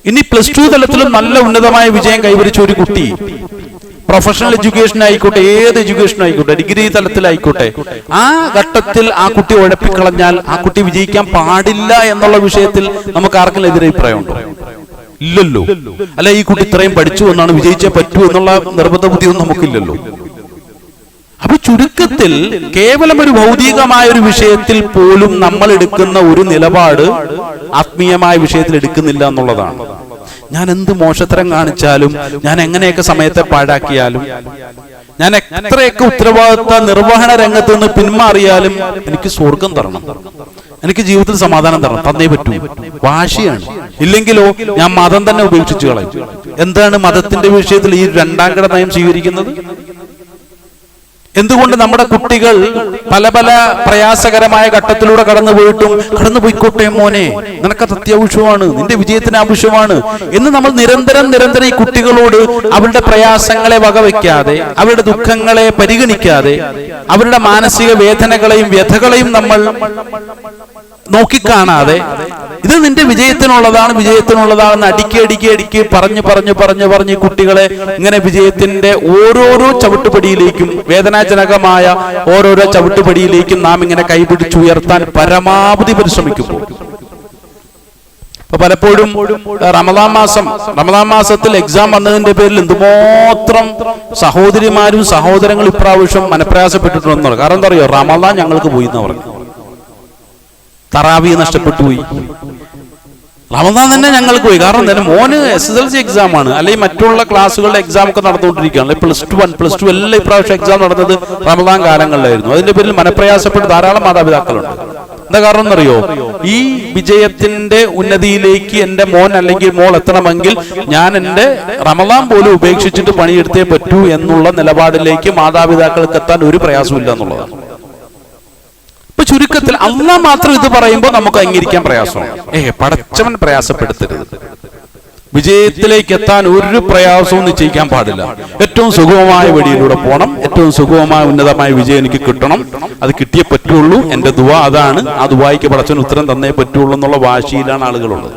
ഇനി +2 തലത്തിലും നല്ല ഉന്നതമായ വിജയം കൈവരിച്ച ഒരു കുട്ടി, പ്രൊഫഷണൽ എഡ്യൂക്കേഷൻ ആയിക്കോട്ടെ, ഏത് എഡ്യൂക്കേഷൻ ആയിക്കോട്ടെ, ഡിഗ്രി തലത്തിലായിക്കോട്ടെ, ആ ഘട്ടത്തിൽ ആ കുട്ടി ഉഴപ്പിക്കളഞ്ഞാൽ ആ കുട്ടി വിജയിക്കാൻ പാടില്ല എന്നുള്ള വിഷയത്തിൽ നമുക്ക് ആർക്കെങ്കിലും എതിരഭിപ്രായമുണ്ടോ? ഇല്ലല്ലോ. അല്ല, ഈ കുട്ടി ഇത്രയും പഠിച്ചു എന്നാണ് വിജയിച്ചേ പറ്റൂ എന്നുള്ള നിർബന്ധ ബുദ്ധിയൊന്നും നമുക്കില്ലല്ലോ. അപ്പൊ ചുരുക്കത്തിൽ കേവലം ഒരു ഭൗതികമായ ഒരു വിഷയത്തിൽ പോലും നമ്മൾ എടുക്കുന്ന ഒരു നിലപാട് ആത്മീയമായ വിഷയത്തിൽ എടുക്കുന്നില്ല എന്നുള്ളതാണ്. ഞാൻ എന്ത് മോശത്തരം കാണിച്ചാലും, ഞാൻ എങ്ങനെയൊക്കെ സമയത്തെ പാഴാക്കിയാലും, ഞാൻ എത്രയൊക്കെ ഉത്തരവാദിത്ത നിർവഹണ രംഗത്ത് നിന്ന് പിന്മാറിയാലും എനിക്ക് സ്വർഗം തരണം, എനിക്ക് ജീവിതത്തിൽ സമാധാനം തരണം, തന്നേ പറ്റൂ. വാശിയാണ്. ഇല്ലെങ്കിലോ ഞാൻ മതം തന്നെ ഉപേക്ഷിച്ചു കളയും. എന്താണ് മതത്തിന്റെ വിഷയത്തിൽ ഈ രണ്ടാം കിട നയം സ്വീകരിക്കുന്നത്? എന്തുകൊണ്ട് നമ്മുടെ കുട്ടികൾ പല പല പ്രയാസകരമായ ഘട്ടത്തിലൂടെ കടന്നുപോയിക്കോട്ടെ മോനെ, നിനക്കത് അത്യാവശ്യമാണ്, നിന്റെ വിജയത്തിന് ആവശ്യമാണ് എന്ന് നമ്മൾ നിരന്തരം ഈ കുട്ടികളോട് അവരുടെ പ്രയാസങ്ങളെ വകവയ്ക്കാതെ, അവരുടെ ദുഃഖങ്ങളെ പരിഗണിക്കാതെ, അവരുടെ മാനസിക വേദനകളെയും വ്യഥകളെയും നമ്മൾ നോക്കിക്കാണാതെ ഇത് നിന്റെ വിജയത്തിനുള്ളതാണെന്ന് അടുക്കി പറഞ്ഞ് കുട്ടികളെ ഇങ്ങനെ വിജയത്തിന്റെ ഓരോരോ ചവിട്ടുപടിയിലേക്കും, വേദനാജനകമായ ഓരോരോ ചവിട്ടുപടിയിലേക്കും നാം ഇങ്ങനെ കൈപിടിച്ചുയർത്താൻ പരമാവധി പരിശ്രമിക്കുമ്പോൾ, പലപ്പോഴും റമദാൻ മാസത്തിൽ എക്സാം വന്നതിന്റെ പേരിൽ എന്തുമാത്രം സഹോദരിമാരും സഹോദരങ്ങളും ഇപ്രാവശ്യം മനപ്രയാസപ്പെട്ടിട്ടുണ്ടെന്ന്. കാരണം എന്താ പറയുക, റമദാൻ ഞങ്ങൾക്ക് പോയി എന്ന് പറഞ്ഞു, തറാവി നഷ്ടപ്പെട്ടു പോയി, റമദാൻ തന്നെ ഞങ്ങൾക്ക് പോയി. കാരണം എന്തായാലും മോന് SSLC എക്സാം ആണ്, അല്ലെങ്കിൽ മറ്റുള്ള ക്ലാസ്സുകളുടെ എക്സാം ഒക്കെ നടന്നുകൊണ്ടിരിക്കുകയാണ്. +2 എല്ലാം ഇപ്രാവശ്യം എക്സാം നടന്നത് റമദാൻ കാലങ്ങളിലായിരുന്നു. അതിന്റെ പേരിൽ മനപ്രയാസപ്പെട്ട് ധാരാളം മാതാപിതാക്കളുണ്ട്. എന്താ കാരണം എന്നറിയോ? ഈ വിജയത്തിന്റെ ഉന്നതിയിലേക്ക് എന്റെ മോൻ അല്ലെങ്കിൽ മോൾ എത്തണമെങ്കിൽ ഞാൻ എന്റെ റമദാൻ പോലും ഉപേക്ഷിച്ചിട്ട് പണിയെടുത്തേ പറ്റൂ എന്നുള്ള നിലപാടിലേക്ക് മാതാപിതാക്കൾക്ക് എത്താൻ ഒരു പ്രയാസമില്ല എന്നുള്ളതാണ്. ചുരുക്കത്തിൽ അല്ലാഹ് മാത്രം ഇത് പറയുമ്പോൾ നമുക്ക് അംഗീകരിക്കാൻ പ്രയാസമാണ്. പടച്ചവൻ പ്രയാസപ്പെടുത്തരുത്. വിജയത്തിലേക്ക് എത്താൻ ഒരു പ്രയാസവും നിശ്ചയിക്കാൻ പാടില്ല. ഏറ്റവും സുഗമമായ വഴിയിലൂടെ പോകണം, ഏറ്റവും സുഗമമായ ഉന്നതമായ വിജയം എനിക്ക് കിട്ടണം, അത് കിട്ടിയേ പറ്റുള്ളൂ, എന്റെ ദുആ അതാണ്, ആ ദുആയ്ക്ക് പടച്ചവൻ ഉത്തരം തന്നേ പറ്റുള്ളൂ എന്നുള്ള വാശിയിലാണ് ആളുകളുള്ളത്.